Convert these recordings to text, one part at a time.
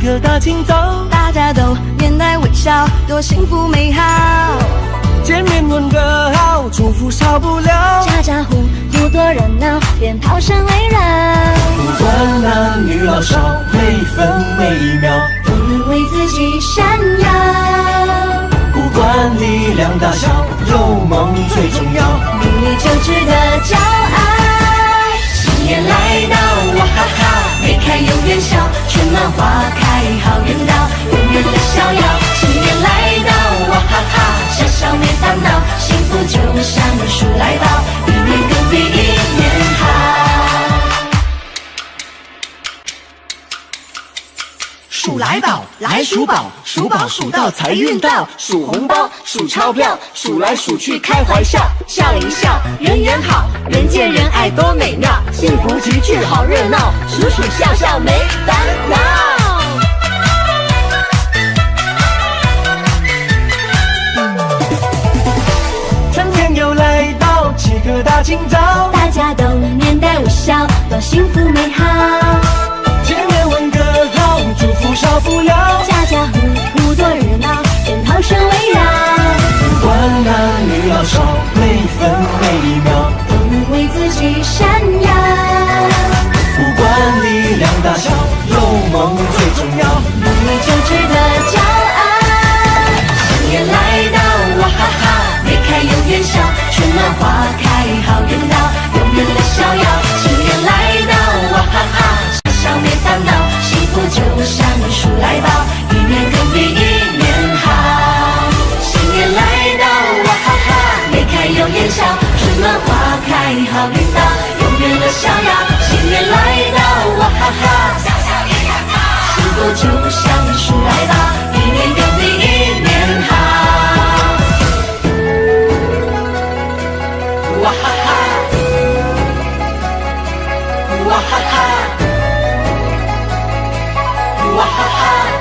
个大清早，大家都面带微笑，多幸福美好。见面问个好，祝福少不了。家家户户多热闹，鞭炮声围绕。不管男女老少，每分每秒都能为自己闪耀。不管力量大小，有梦最重要。努力就值得骄傲。新年来到，哇哈哈，眉开又元宵，春暖花开好运到，永远的逍遥。新年来到，哇哈哈，笑笑没烦恼，幸福就像树来到，一年更比一年好。数来宝，来数宝，数宝数到财运到，数红包，数钞票，数来数去开怀笑，笑一笑，人缘好，人见人爱多美妙，幸福齐聚好热闹，数数笑笑没烦恼。春天又来到，起个大清早，大家都面带微笑，多幸福美好。见面问个好，祝福少不了。家家户户多热闹，鞭炮声围绕。不管男女老少，每分每秒都能为自己闪耀。不管力量大小，有梦最重要。努力就值得骄傲。新年来到，哇哈哈，眉开又元宵，春暖花开好运到，永远的逍遥。新年来到，哇哈哈，笑没烦恼，幸福就像树来到，一年更比一年好。新年来到，哇哈哈，眉开又元宵，春暖花开好运到，永远的逍遥。新年来到，哇哈哈，笑笑也阳光，幸福就像树来到，一年更比一年好。哇哈哈，哇哈哈，哇哈哈。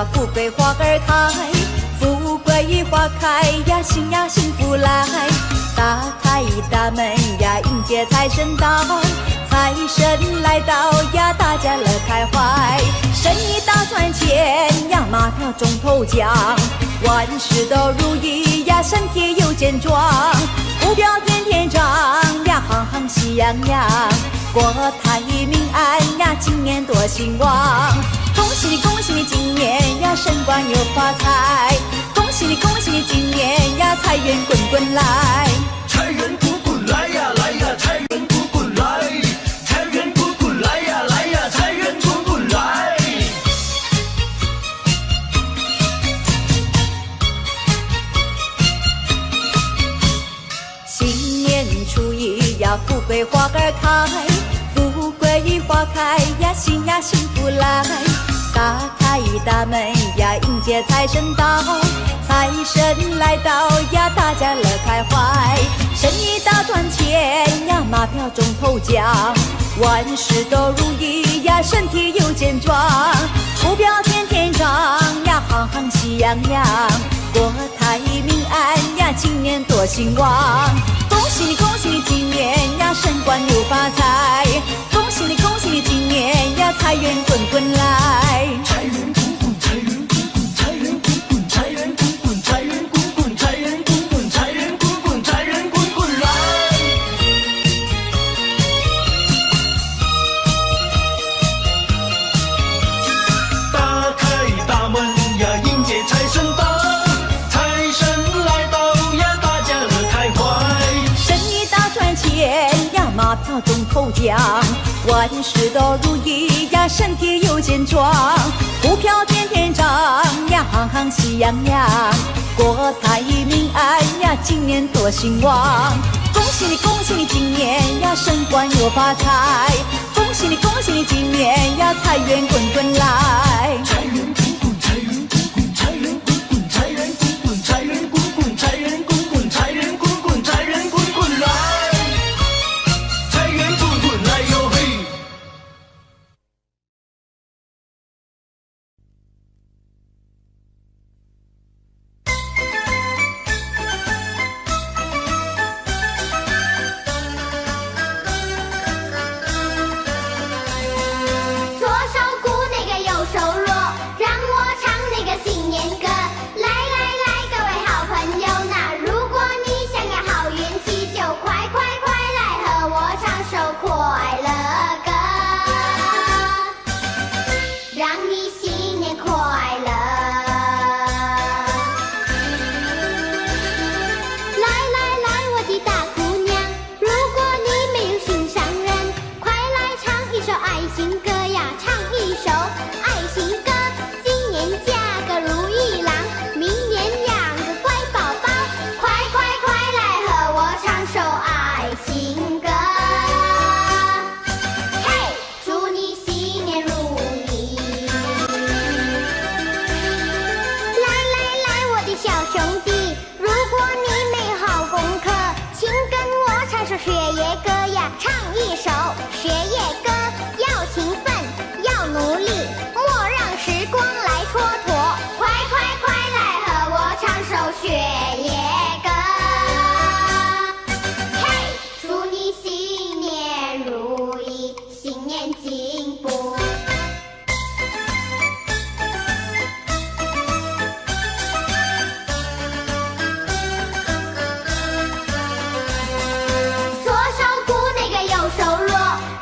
呀，富贵花儿开，富贵花开呀，幸福来。打开大门呀，迎接财神到，财神来到呀，大家乐开怀。生意大赚钱呀，马票中头奖，万事都如意呀，身体又健壮，股票天天涨呀，行行喜洋洋，国泰民安呀，今年多兴旺。恭喜你，恭喜你，今年呀，升官又发财。恭喜你，恭喜你，今年呀，财源滚滚来。财源滚滚来呀，来呀，财源滚滚来，财源滚滚来呀，来呀，财源滚滚来。新年初一呀，富贵花儿开，富贵花开呀，幸福来。打开大门呀，迎接财神到，财神来到呀，大家乐开怀。生意大赚钱呀，马票中头奖，万事都如意呀，身体又健壮，股票天天涨呀，行行喜洋洋，国泰民安呀，今年多兴旺。恭喜你，恭喜你，今年呀，升官又发财。恭喜你，恭喜你，今年呀，财源滚滚来。财源滚滚，财源滚滚，财源滚滚，财源滚滚，财源滚滚，财源滚滚，财源滚滚，财源滚滚来。打开大门呀，迎接财神到，财神来到呀，大家乐开怀。生意大赚钱呀，马票中头奖，万事都如意呀，身体又健壮，股票天天涨呀，行行喜洋洋，国泰民安呀，今年多兴旺。恭喜你，恭喜你，今年呀，升官又发财。恭喜你，恭喜你，今年呀，财源滚滚来。财源滚滚，财源滚滚，财源滚滚，财源滚滚，财源滚滚，财源滚滚，财源滚滚，财源滚滚来。财源滚滚来哟嘿。左手鼓那个右手锣，让我唱那个新年歌。来来来，各位好朋友，那如果你想要好运气，就快快快来和我唱首快乐歌，让你新年快乐。来来来，我的大姑娘，如果你没有心上人，快来唱一首爱情歌呀，唱一首爱情歌。今年嫁个如意郎，明年养个乖宝宝，快快快来和我唱首爱情歌。嘿，祝你新年如意。来来来，我的小兄弟，如果你没好功课，请跟我唱首学业歌呀，唱一首学业歌。要勤奋，要努力，莫让时光来蹉跎。快快快来和我唱首学业歌。嘿，祝你新年如意，新年进步。左手鼓那个右手锣，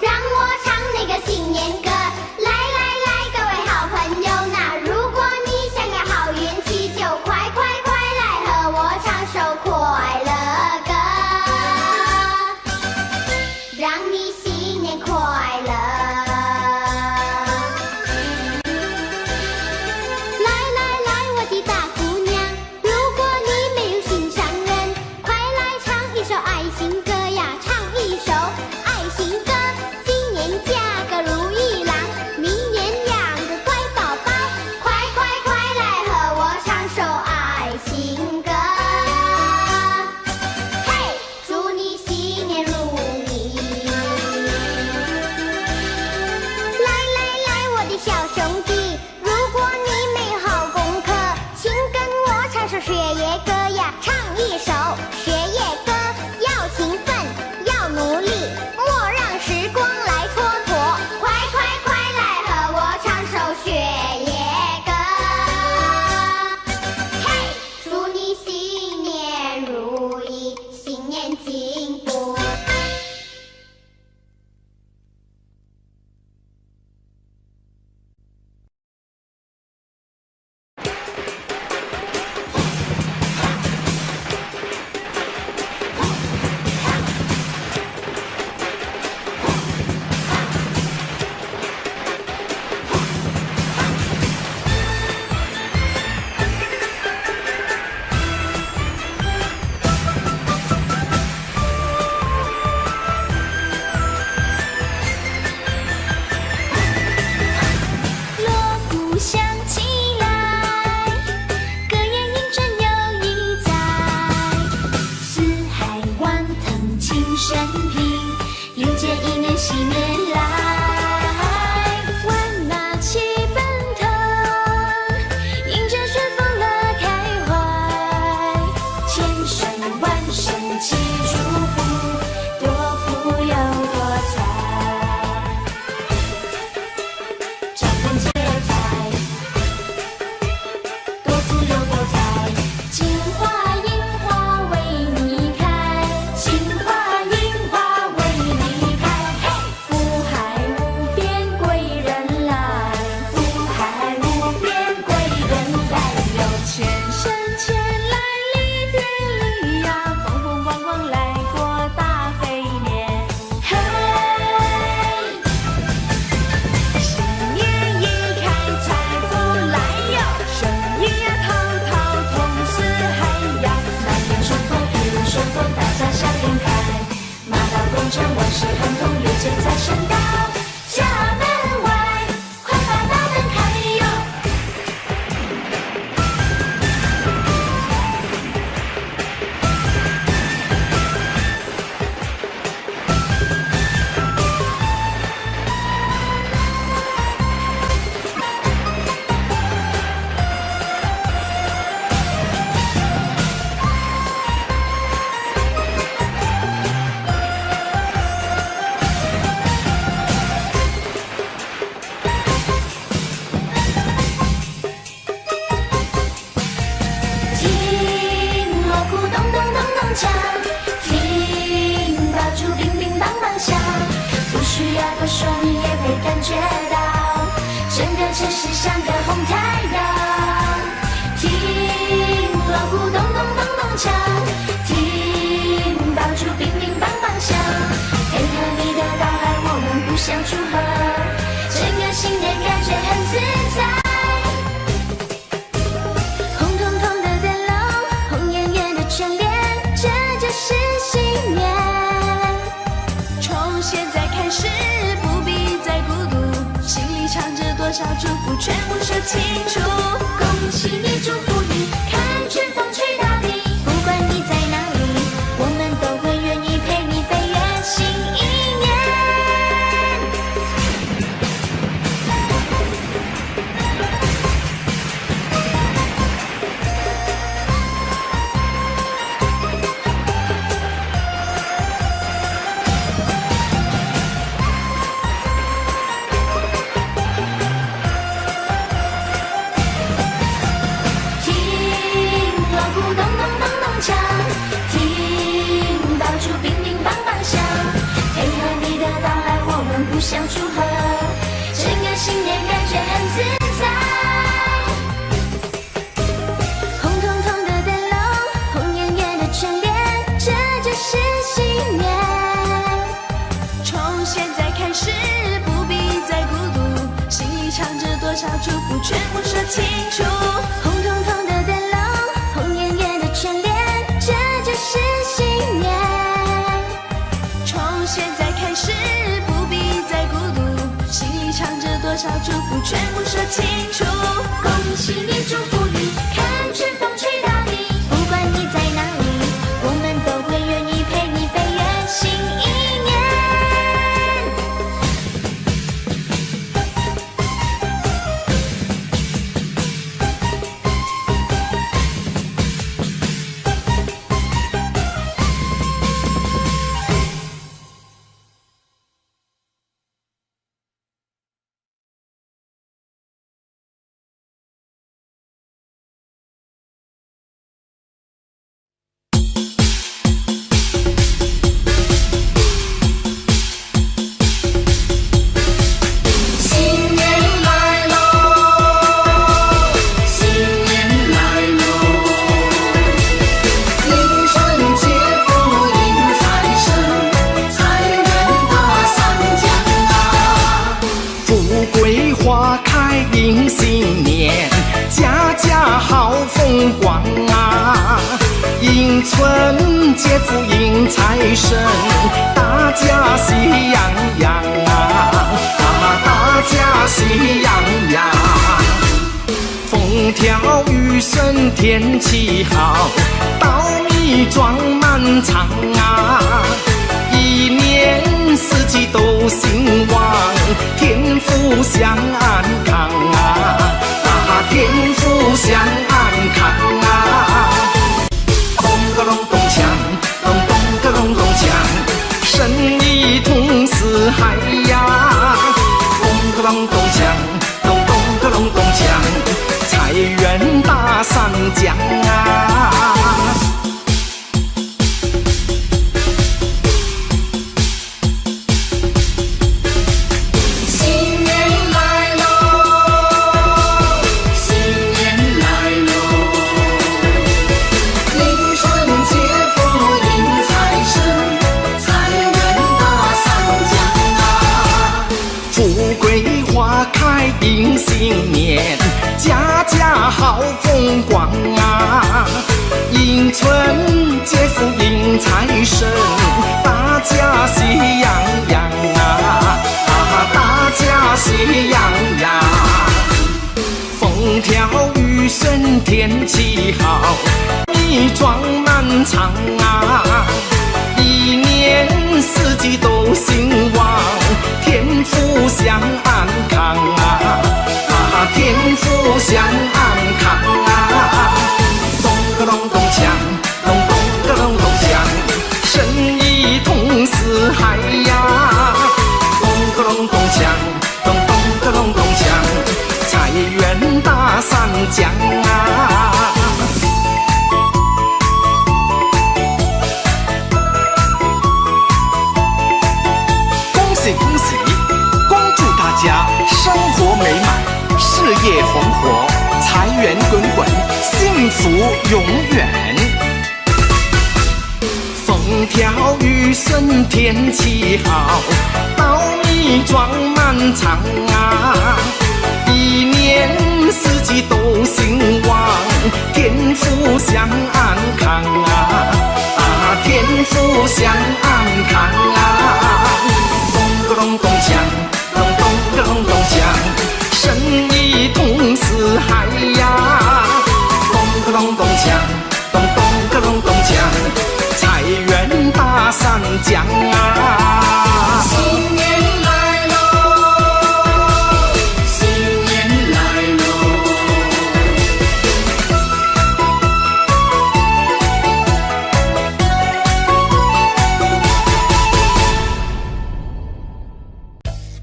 让我唱那个新年歌。来来来，各位好朋友，那如果你想要好运气，就快快快来和我唱首快乐歌，让你新年快乐。来来来，我的大姑娘，如果你没有心上人，快来唱一首爱情歌呀，唱一首爱情歌。今年嫁个如意郎，明年养个乖宝宝，快快快来和我唱首爱情歌。嘿，祝你新年如意。需要多说，你也会感觉到，整个城市像个红太阳。听锣鼓咚咚咚咚锵，听爆竹乒乒乓乓响，配合你的到来，我们不想祝贺，整个新年感觉很自在。红彤彤的灯笼，红艳艳的春联，这就是新年。从现在开始，不必再孤独，心里藏着多少祝福，全部说清楚。恭喜你，祝福你，看春风吹大地，不管你在哪里，我们都会愿意陪你飞越新一年。听爆竹乒乒乓乓响，配合你的到来，我们不想祝贺，整个新年感觉很自在。红彤彤的灯笼，红艳艳的春联，这就是新年。从现在开始，不必再孤独，心里藏着多少祝福，全部说清楚。红彤彤的灯笼，红艳艳的春联，这就是新年。从现在开始，不必再孤独，心里藏着多少祝福，全部说清楚。恭喜你，祝福你，看春风吹大地，不管你在哪里，我们都会愿意陪你飞越新一年。春节福迎财神，大家喜洋洋啊！大家喜洋洋。风调雨顺天气好，稻米装满场啊！一年四季都兴旺，天福享安康啊！天福享安康啊！咚个隆咚锵，咚咚个隆咚锵，生意通四海呀！咚个隆咚锵，咚咚个隆咚锵，财源大上江啊！迎新年，家家好风光啊！迎春节福迎财神，大家喜洋洋啊！大家喜洋洋。风调雨顺天气好，米装满场啊！一年四季都兴旺，天福享安康啊！天福享安康啊！咚个隆咚锵，咚咚个隆咚锵，生意通四海呀！咚个隆咚锵，咚咚个隆咚锵，财源大上江啊！恭喜恭喜！家生活美满，事业红火，财源滚滚，幸福永远。风调雨顺天气好，稻米装满仓啊，一年四季都兴旺，天福享安康啊，天福享安康啊，咚咚咚锵，咚咚咚咚锵，生意通四海呀，咚咚咚锵，咚咚咚咚锵，财源大三江啊！新年来喽，新年来喽！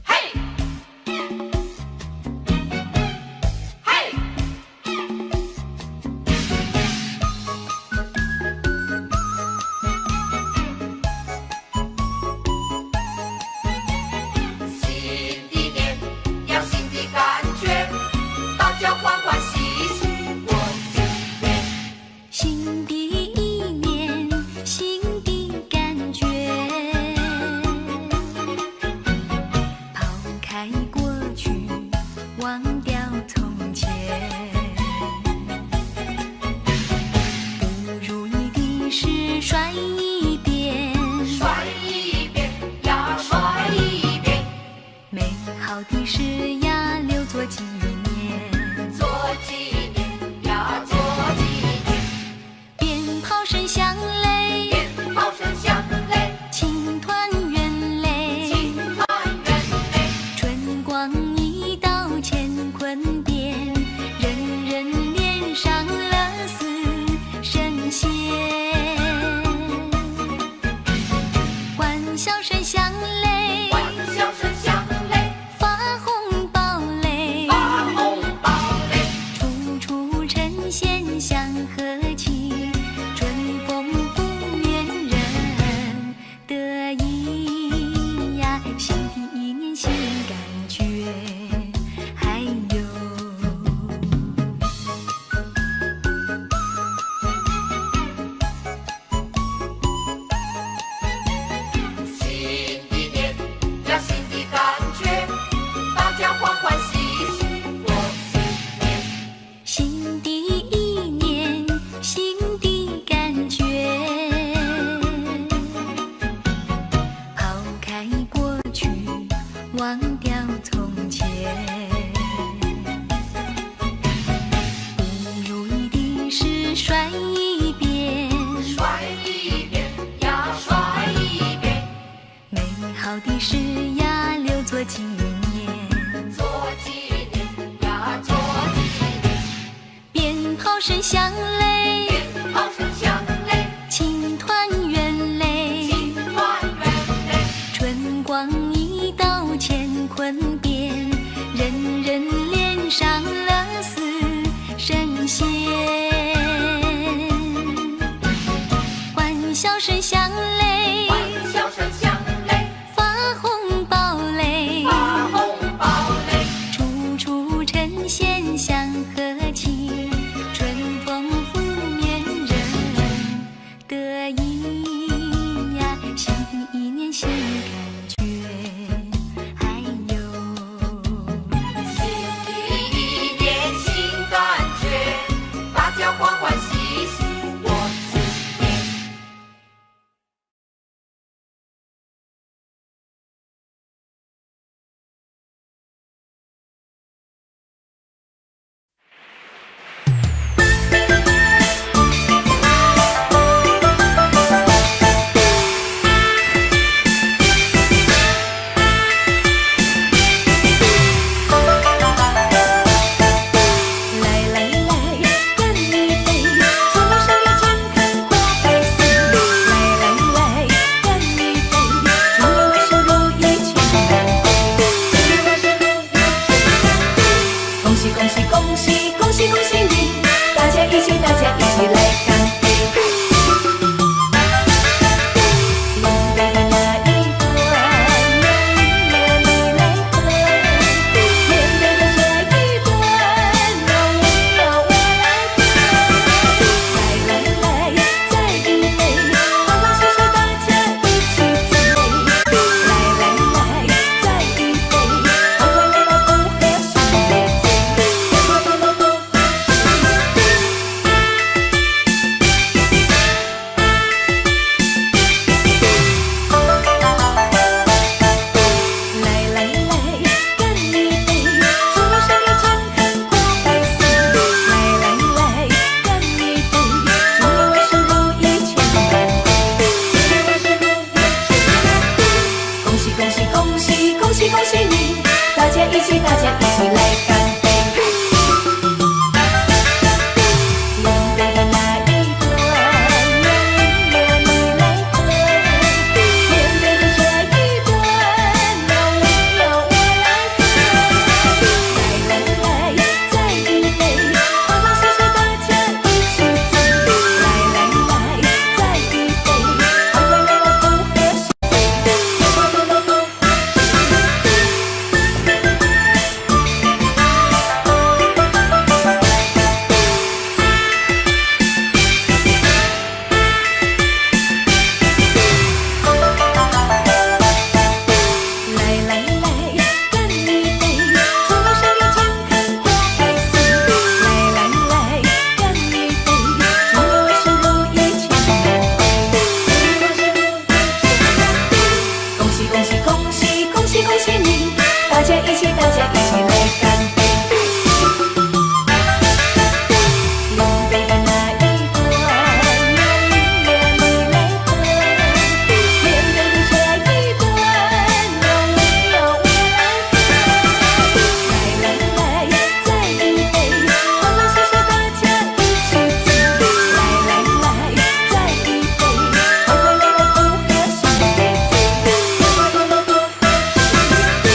嘿，嘿。新的一年，新的感觉，抛开过去，忘掉从前，不如意的事甩一边，甩一边呀，甩一边，美好的事呀，留作纪念，做纪念呀，做纪念。鞭炮声响嘞，鞭炮声响嘞，庆团圆嘞，庆团圆嘞，春光一道乾坤变，人人脸上乐似神仙。欢笑声响嘞，欢笑声响嘞，发红包嘞，发红包嘞，处处呈现祥和气，春风拂面人得意呀，新的一年新感觉，还有新的年呀，新的感觉，大家欢欢喜喜过新年。新的一年，新的感觉，抛开过去，忘掉从前，不如意的事甩一边，甩一边呀，甩一边，美好的事呀，留作纪念，做纪念呀，做纪念。鞭炮声响嘞，鞭炮声响嘞，庆团圆嘞，庆团圆嘞，春光一道乾坤变，人人脸上乐似神仙。欢笑声响嘞，欢笑声响嘞，发红包嘞，发红包嘞，处处呈现祥和气，春风拂面人得意呀，新的一年新感觉，还有新的一年新感觉，大家欢欢喜喜。喜恭喜你，大家一起来干杯！连杯的那一端，让你来喝；连杯的这一端，让我来喝。来来来，再一杯，欢欢喜喜大家一起醉。来来来，再一杯，快快乐乐不喝酒。快快乐乐不喝酒。来来来，干一杯，祝我身体健康过百岁。来来来，干一杯，祝我万事如意千万倍。恭喜恭喜恭喜恭喜恭喜你，大家一起来干杯！连杯的那一端，让你来喝；连杯的这一端，让我来喝。来来来，再一杯，欢欢喜喜大家一起醉。来来来，再一杯，快快乐乐不喝心也醉。快快乐乐不喝心也醉。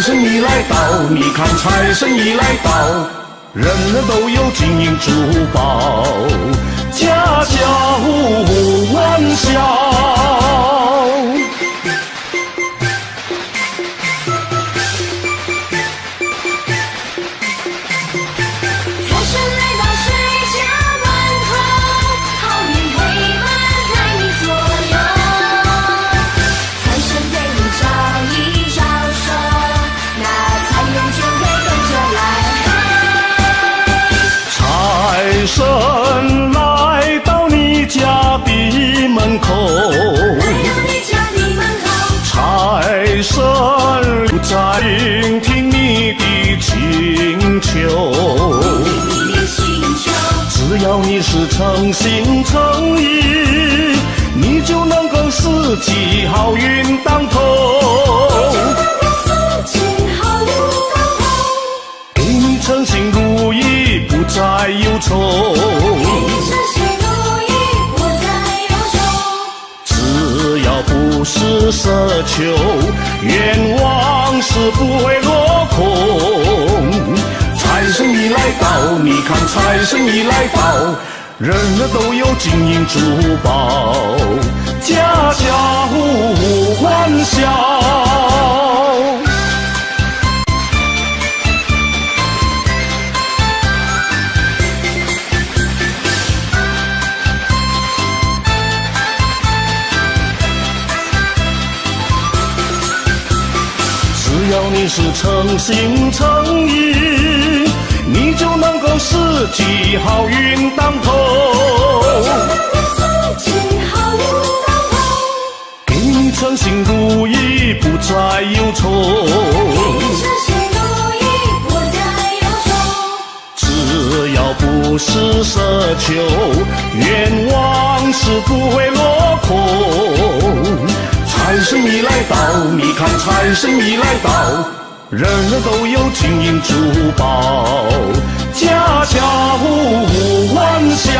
神已来到，你看财神已来到，人人都有金银珠宝，家家户户欢笑。财神来到你家的门口，财神在聆听你的请求，只要你是诚心诚意，你就能够四季好运当头。给你称心如意，不再忧愁。只要不是奢求，愿望是不会落空。财神已来到，你看财神已来到，人人都有金银珠宝，家家户户欢笑。只要你是诚心诚意，你就能够四季好运当头。给你称心如意，不再忧愁。只要不是奢求，愿望是不会落空。财神已来到，你看财神已来到，人人都有金银珠宝，家家户户欢笑。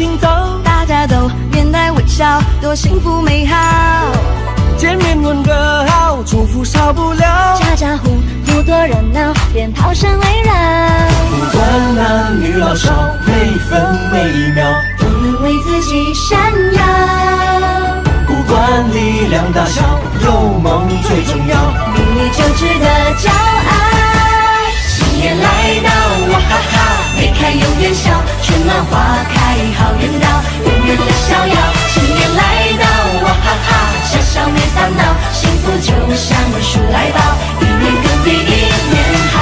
请走，大家都面带微笑，多幸福美好。见面问个好，祝福少不了。家家户户多热闹，鞭炮声围绕。不管男女老少，每分每秒都能为自己闪耀。不管力量大小，有梦最重要。明理就值得骄傲。新年来到，哇哈哈，眉开永远笑，春暖花开好运到，永远的逍遥。新年来到，哇哈哈，笑笑没烦恼，幸福就像树来到，一年更比一年好。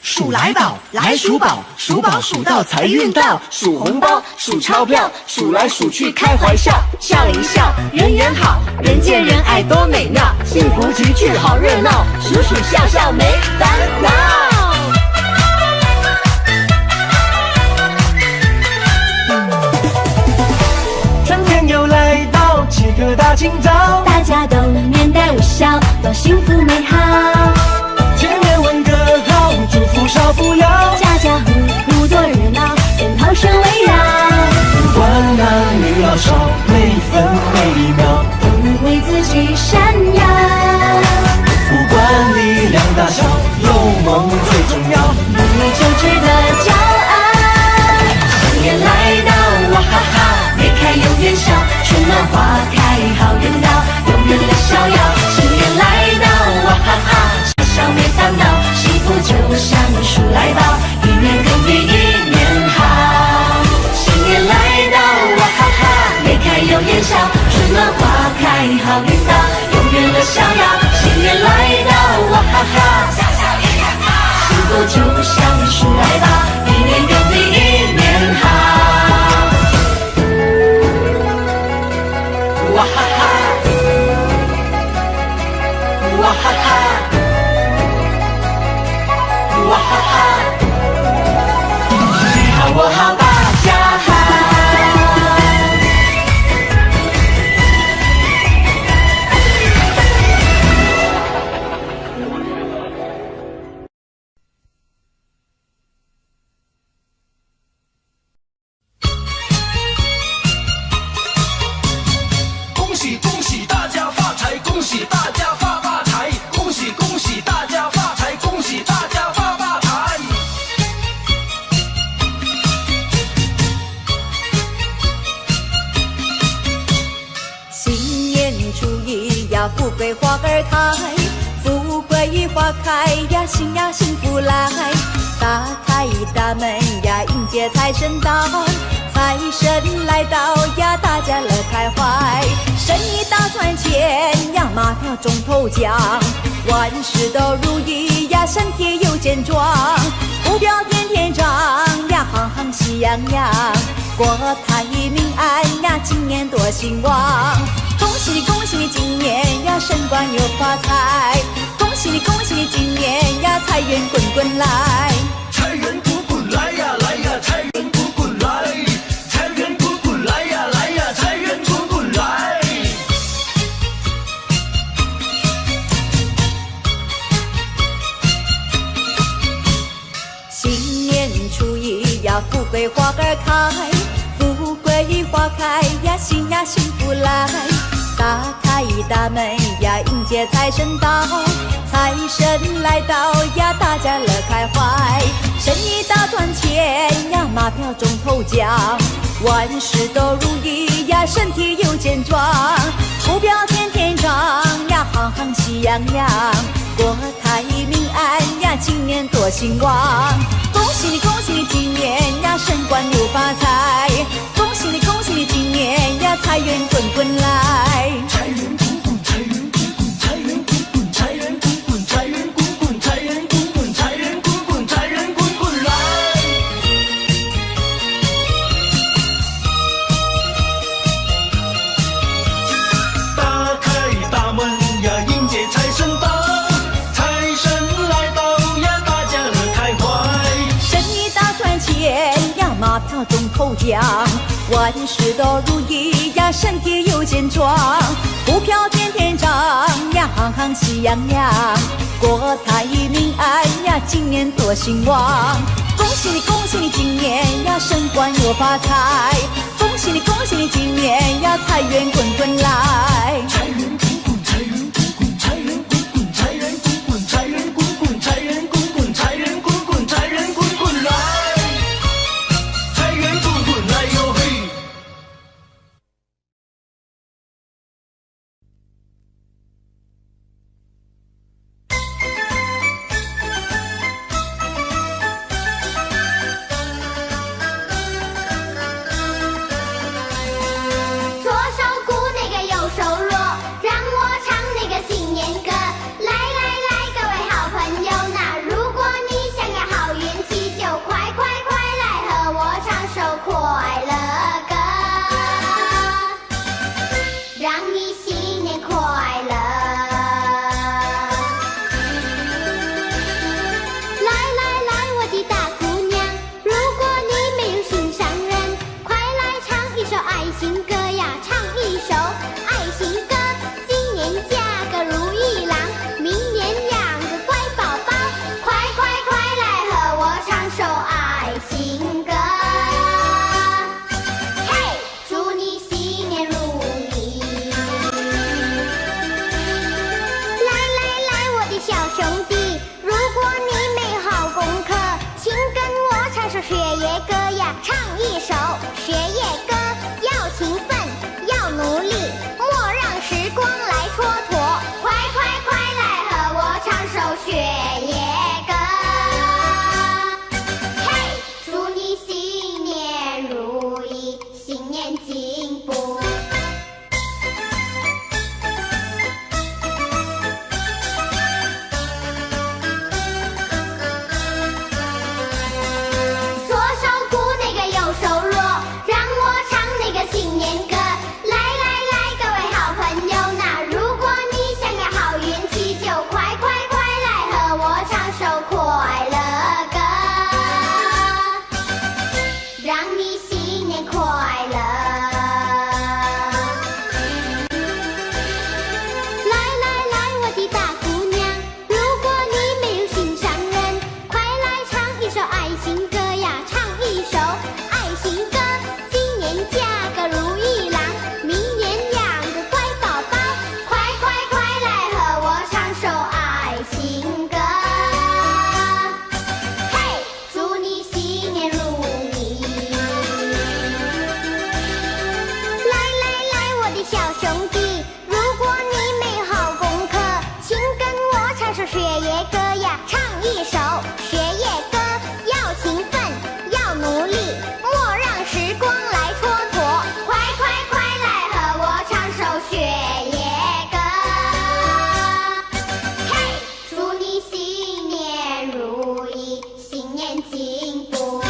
数来宝，来数宝，数宝数到财运到，数红包，数钞票，数来数去开怀笑，笑一笑，人缘好，人见人爱多美妙，幸福齐聚好热闹，数数笑笑没烦恼。春天又来到，起个大清早，大家都面带微笑，多幸福美好。见面问个好，祝福少不了。家家户户多热闹，鞭炮声围绕。不管男女老少，每分每秒都能为自己闪耀。不管力量大小，有梦最重要。努力就值得骄傲。新年来到，哇哈哈，眉开永远笑，春暖花开好运到，永远的逍遥。新年来到，哇哈哈，笑笑没烦恼，幸福就像树来到，一年更比一年好。新年来到，哇哈哈，眉开永远笑，春暖花开好运到，永远的逍遥。新年来到，哇哈哈，笑笑一年好，幸福就像树来到，一年更比一年好。哇哈哈，哇哈哈，哇哈哈，你好我好大家好。恭喜恭喜大家发财，恭喜大家发大财，恭喜恭喜大家发财，恭喜大家发大财。新年初一呀，富贵花儿开，富贵花开呀，新呀幸福来。打开大门呀，迎接财神到，财神来到呀，大家乐开怀。生意大赚钱呀，马票中头奖，万事都如意呀，身体又健壮，目标天天长呀，行行喜洋洋，国泰民安呀，今年多兴旺。恭喜你恭喜你，今年呀，升官又发财，恭喜你恭喜你，今年呀，财源滚滚来。财源滚滚来呀来呀，财源滚滚来，财源滚滚来呀来呀，财源滚滚来。新年初一呀，富贵花儿开，富贵花开呀，新呀幸福来。打开大门呀，迎接财神到，财神来到呀，大家乐开怀。生意大赚钱呀，马票中头奖，万事都如意呀，身体又健壮，目标天天长呀，行行喜洋洋，国泰民安呀，今年多兴旺。恭喜你恭喜你，今年呀，升官又发财，恭喜你恭喜你，今年呀，财源滚滚来。财源滚滚，财源滚滚，财源滚滚，财源滚滚，财源滚滚，财源滚滚，财源滚滚，财源滚滚来。打开大门呀，迎接财神到，财神来到呀，大家乐开怀。生意大赚钱呀，马票中头奖，万事都如意呀，身体又健壮，股票天天涨呀，行行喜洋洋，国泰民安呀，今年多兴旺。恭喜你，恭喜你，今年呀升官又发财。恭喜你，恭喜你，今年呀财源滚滚来。财源滚滚，财源滚滚，财源滚滚，财源滚滚，财源滚滚，财源滚滚，财源滚滚，财源滚滚来。财源滚滚来哟嘿。左手鼓那个右手锣，让我唱那个新年歌。来来来，各位好朋友，那如果你想要好运气，就快快快来和我唱首快乐歌，让你新年快乐。来来来，我的大姑娘，如果你没有心上人，快来唱一首爱情歌呀，唱一首爱情歌。今年嫁个如意郎，明年养个乖宝宝，快快快来和我唱首爱情歌。嘿，祝你新年如意。来来来，我的小兄弟，如果你没好功课，请跟我唱首学业歌呀，唱一首学业歌。要勤奋，要努力，莫让时光来蹉跎。快快快来和我唱首学业歌。嘿，祝你新年如意，新年进步。左手鼓那个右手锣，让我唱那个新年歌。来来来，各位好朋友，那如果你想要好运气，就快快快来和我唱首快乐歌，让你新年快乐。来来来，我的大姑娘，如果你没有心上人，快来唱一首爱情歌呀，唱一首爱情歌。今年嫁个如意郎，明年养个乖宝宝，快快快来和我唱首爱情歌。嘿，祝你新年如意。来来来，我的小兄弟，如果你没好功课，请跟我唱首学业歌呀，唱一首学业歌。要勤奋，要努力，莫让时光来蹉跎。快快快来和我唱首学业歌。嘿，祝你新年如意，新年进步。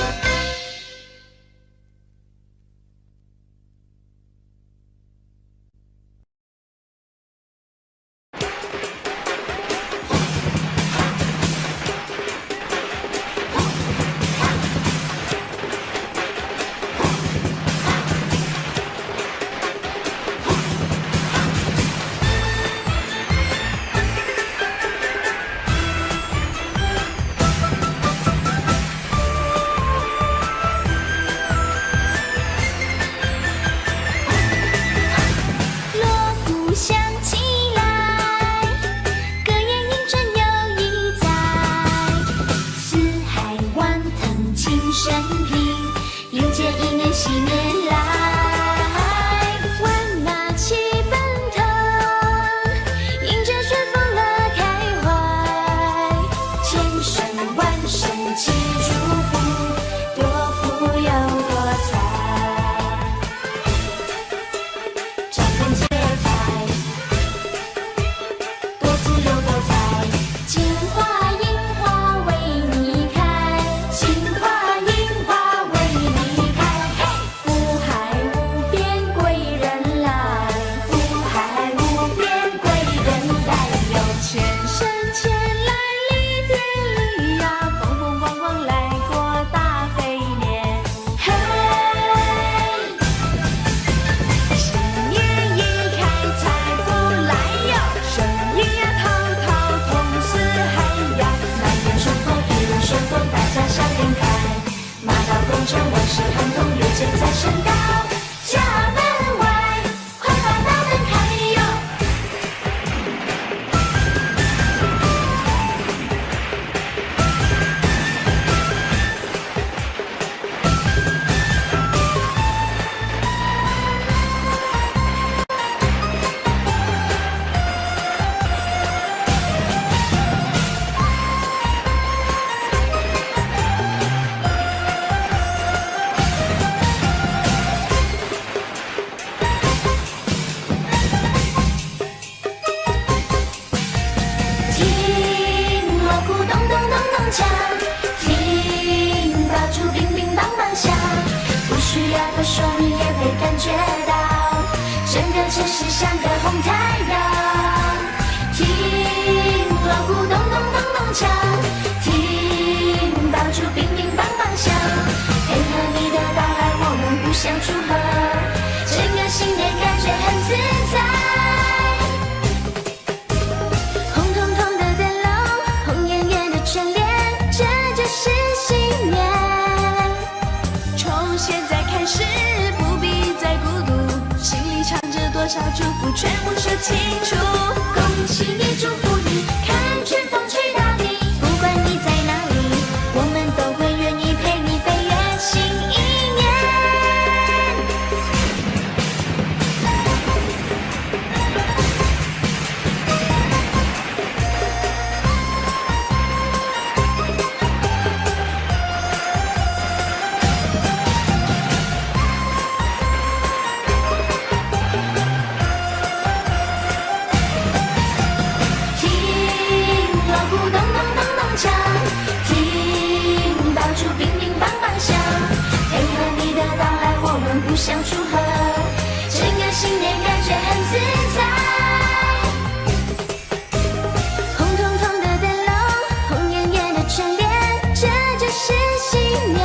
锵，听爆竹乒乒乓乓响，不需要多说你也会感觉到，整个城市像个红太阳。听锣鼓咚咚咚咚锵，听爆竹乒乒乓乓响，配合你的到来，我们互相祝贺，整个新年感觉很自在。红彤彤的灯笼，红艳艳的春联，这就是新年。从现在开始，不必再孤独，心里藏着多少祝福，全部说清楚。恭喜你，祝福你，看春风吹大地，不管你在哪里，我们都会愿意陪你飞越新一年。互相祝贺，整个新年感觉很自在。红彤彤的灯笼，红艳艳的春联，这就是新年。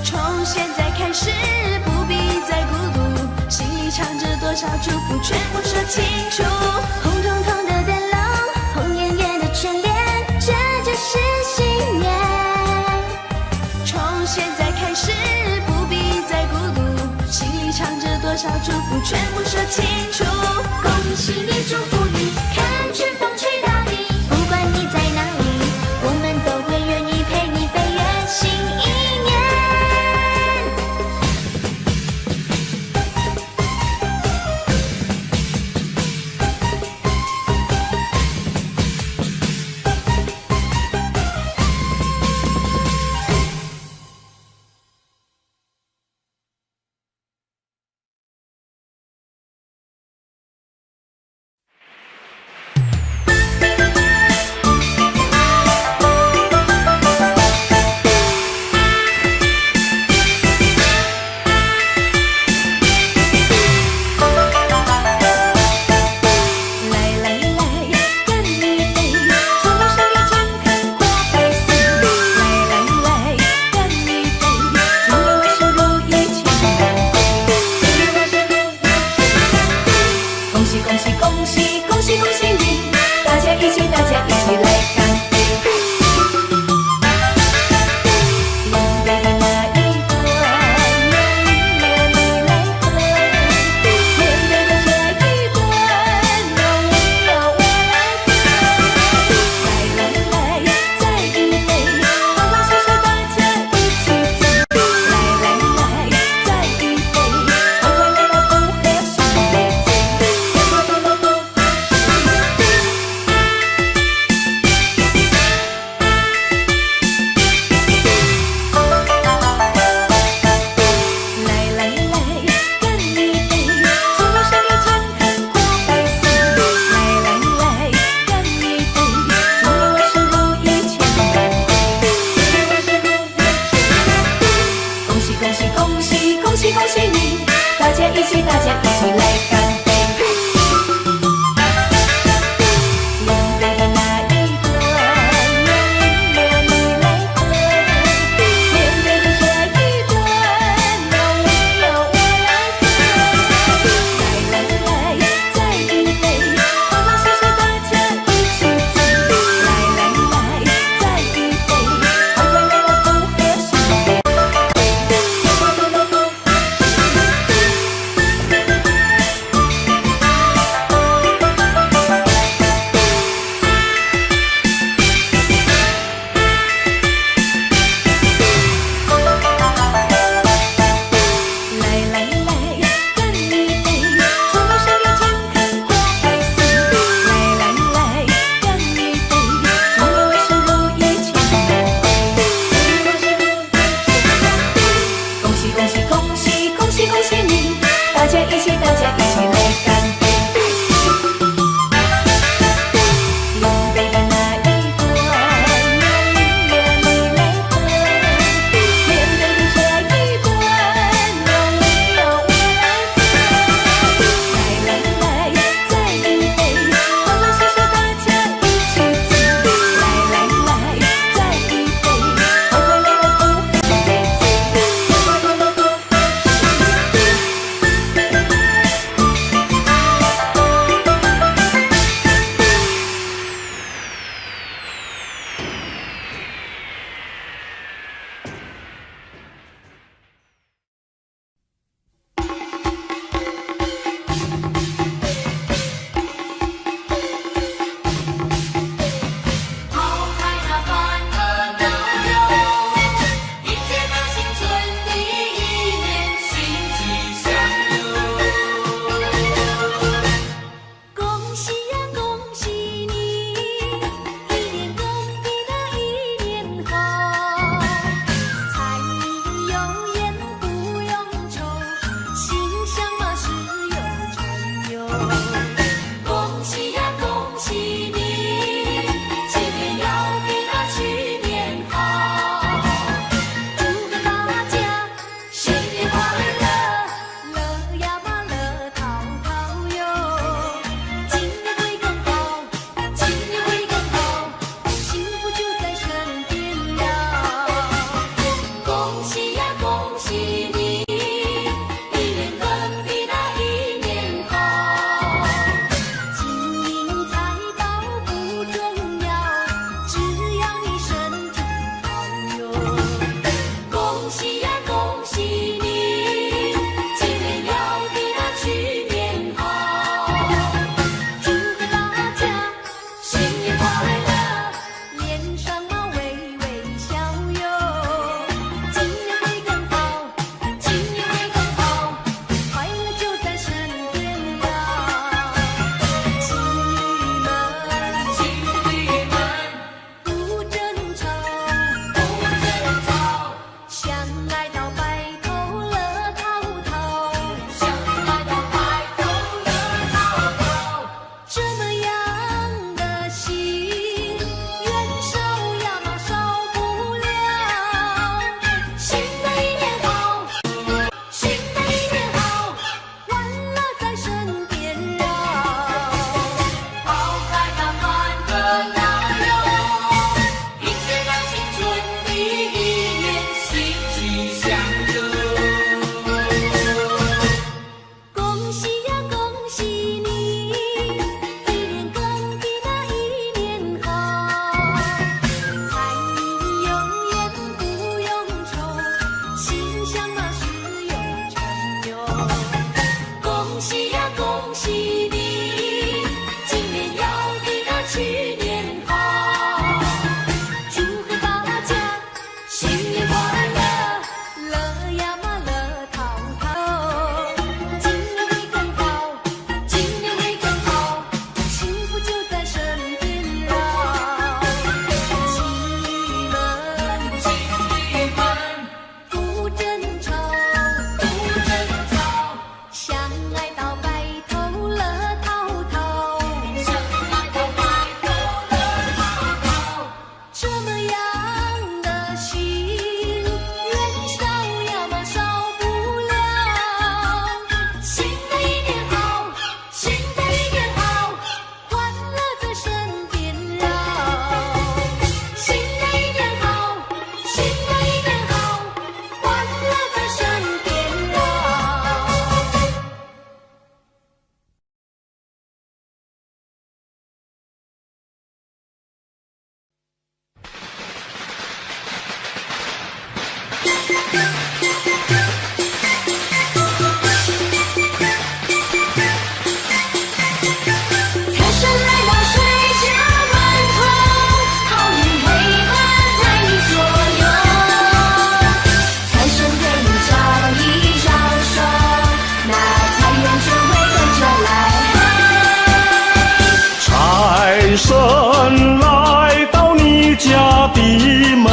从现在开始，不必再孤独，心里藏着多少祝福，全部说清楚。红彤彤的灯笼，红艳艳的春联，这就是新年。从现在开始，藏着多少祝福，全部说清楚。恭喜你，祝福你，看春风吹大地，不管你在哪里，我们都会愿意陪你飞越新一年。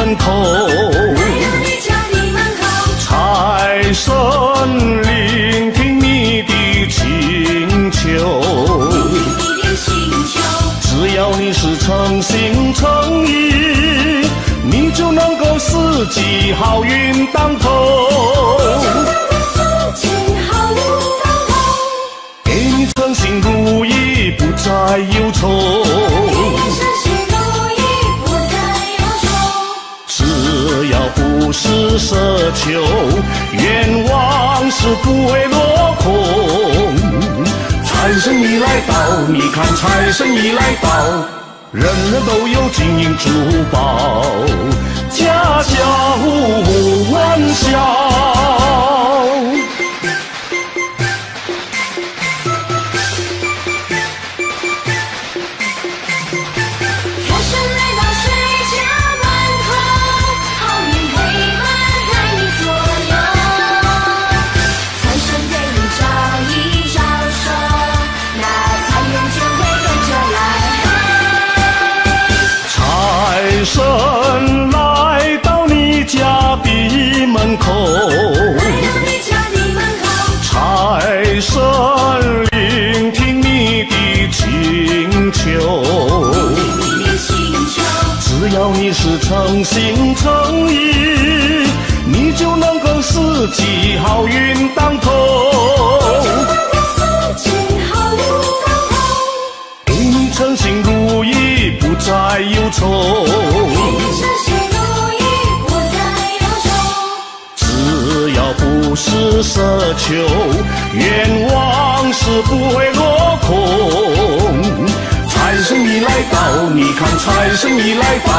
门口。财神聆听你的请求，只要你是诚心诚意，你就能够四季好运当头。给你诚心如意，不再忧愁。只要不是奢求，愿望是不会落空。财神已来到，你看财神已来到，人人都有金银珠宝，家家户户欢笑。财神来到你家的门口，财神聆听你的请求，只要你是诚心诚意，你就能够四季好运当头。给你诚心如意，不再忧愁。只要不是奢求，愿望是不会落空。财神已来到，你看财神已来到，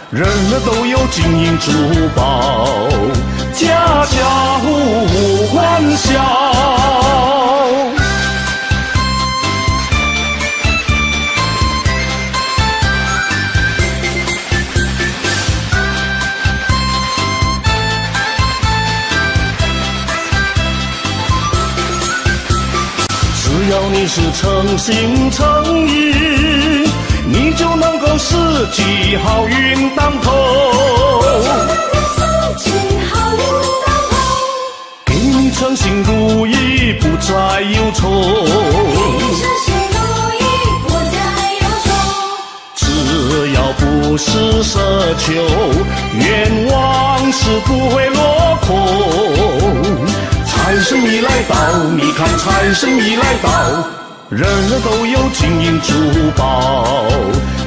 人人都有金银珠宝，家家户户欢笑。只要你是诚心诚意，你就能够四季好运当头。给你诚心如意，不再忧愁。只要不是奢求，愿望是不会落空。财神已来到，你看财神已来到，人人都有金银珠宝，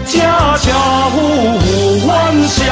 家家户户欢笑。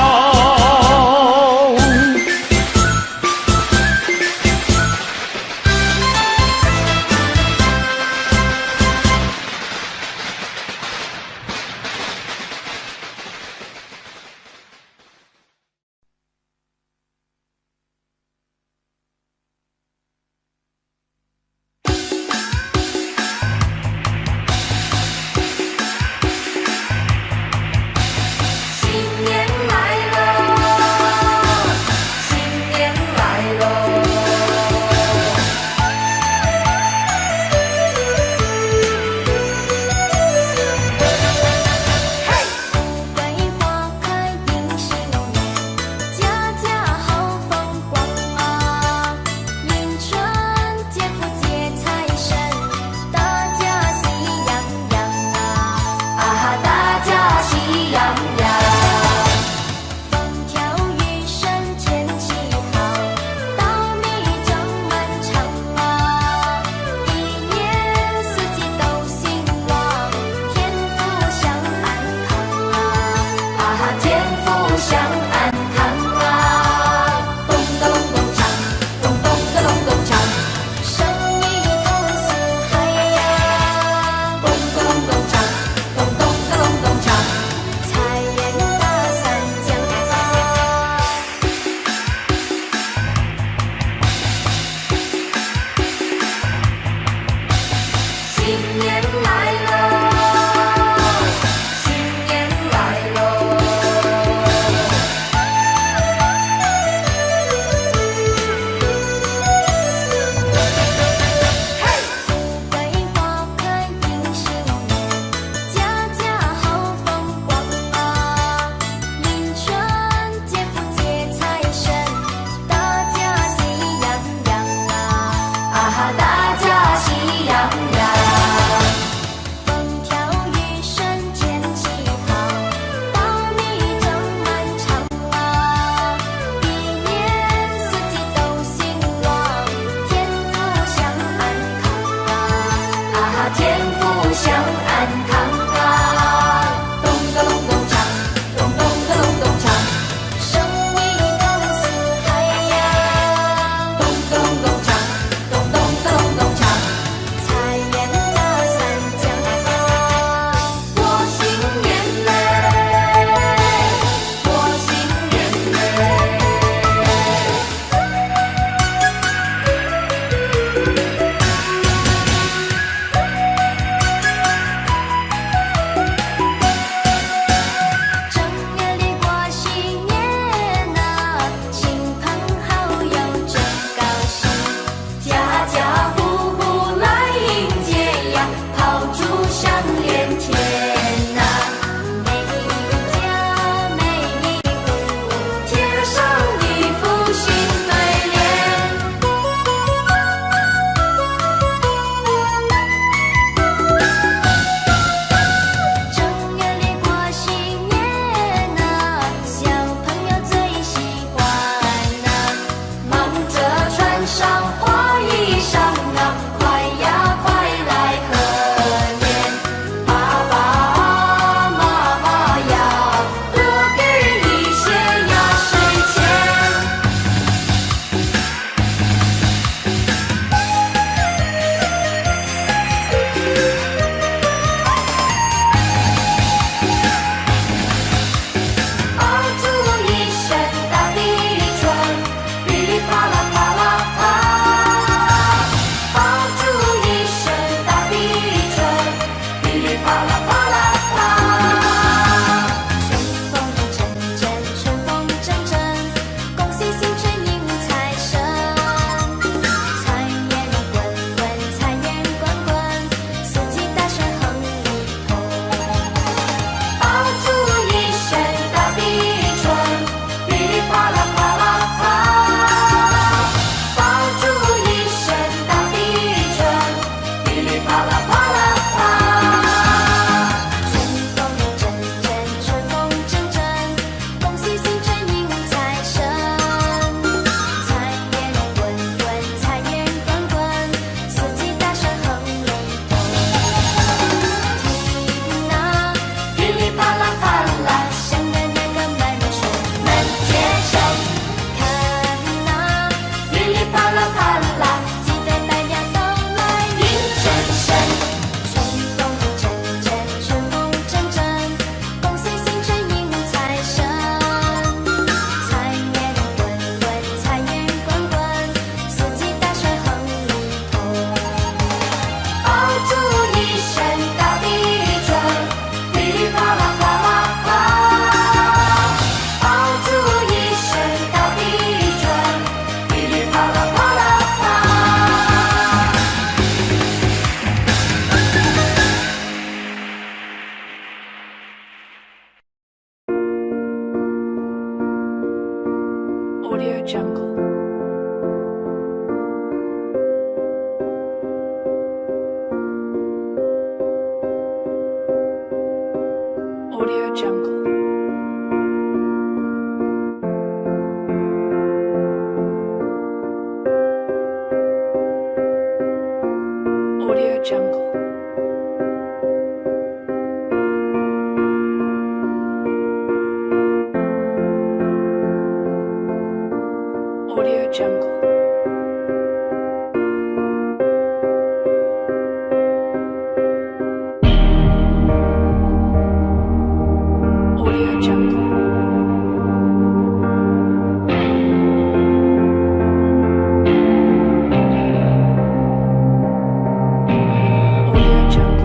相安康啊！咚咚咚咚锵，咚咚咚咚咚锵，生意公司嗨呀！咚咚咚锵，咚咚咚咚锵，财源大三江啊！过新年嘞，过新年嘞。正月里过新年呐，亲朋好友真高兴，家家户户来迎接呀，炮竹响连天呐，每一家每一户贴上一副新对联。正月里过新年呐，小朋友最喜欢呐，忙着穿上花衣裳啊，快呀快来贺年，爸爸妈妈呀，多给一些压岁钱。爆竹一声大地转，噼里啪啦啪啦啪。爆竹一声大地转，噼里啪啦啪啦啪。春风阵阵，春风阵阵，恭喜新春迎财神，财源滚滚，财源滚滚，四季大顺亨利通。爆竹一声大地转，噼里啪啦啪啦啪。爆竹一声大地转，噼里啪啦啪啦啪。春风阵阵，春风阵阵，恭喜新春迎财神，财源滚滚，财源滚滚，四季大顺亨利通。听啊，噼里啪啦啪啦，响的那个满门春门铁城。看啊，噼里啪啦啪啦，记得大家都来迎春神。春风阵阵，春风阵阵，恭喜新春迎财神，财源滚滚，财源滚滚，四季大顺亨利通。爆竹一声大地转，噼里啪啦啪啦啪。爆竹一声大地转，噼里啪啦啪啦啪。Audio Jungle. Audio Jungle. Audio Jungle. Audio Jungle. Audio Jungle. Audio Jungle.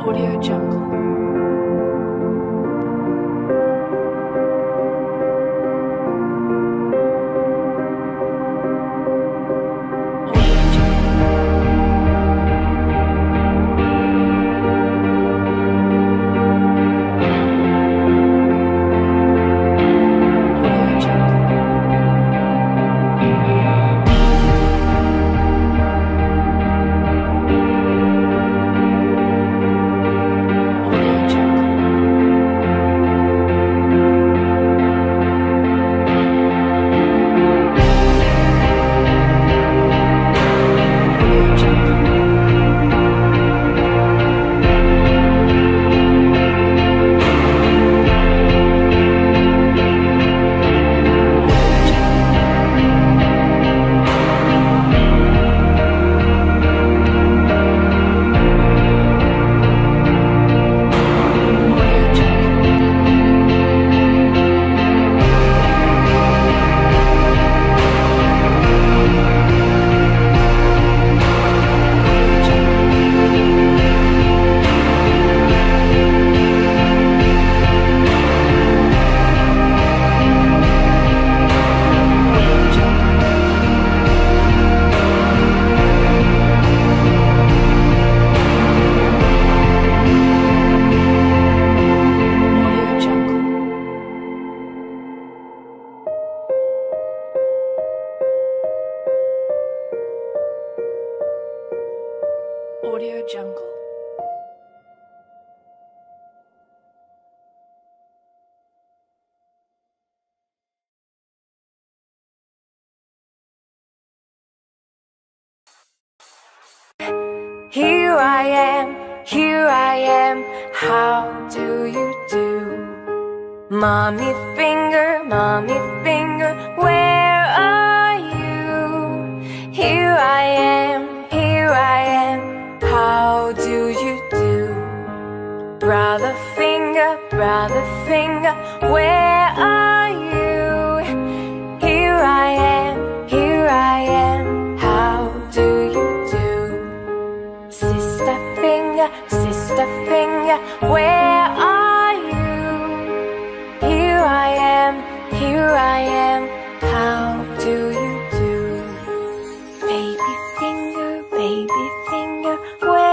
Audio Jungle. Audio Jungle. Here I am, how do you do? Mommy finger, where are you? Here I am, how do you do? Brother finger, where are you? Here I am, how do you do? Sister finger, where are you? Here I am, how do you do? Baby finger, where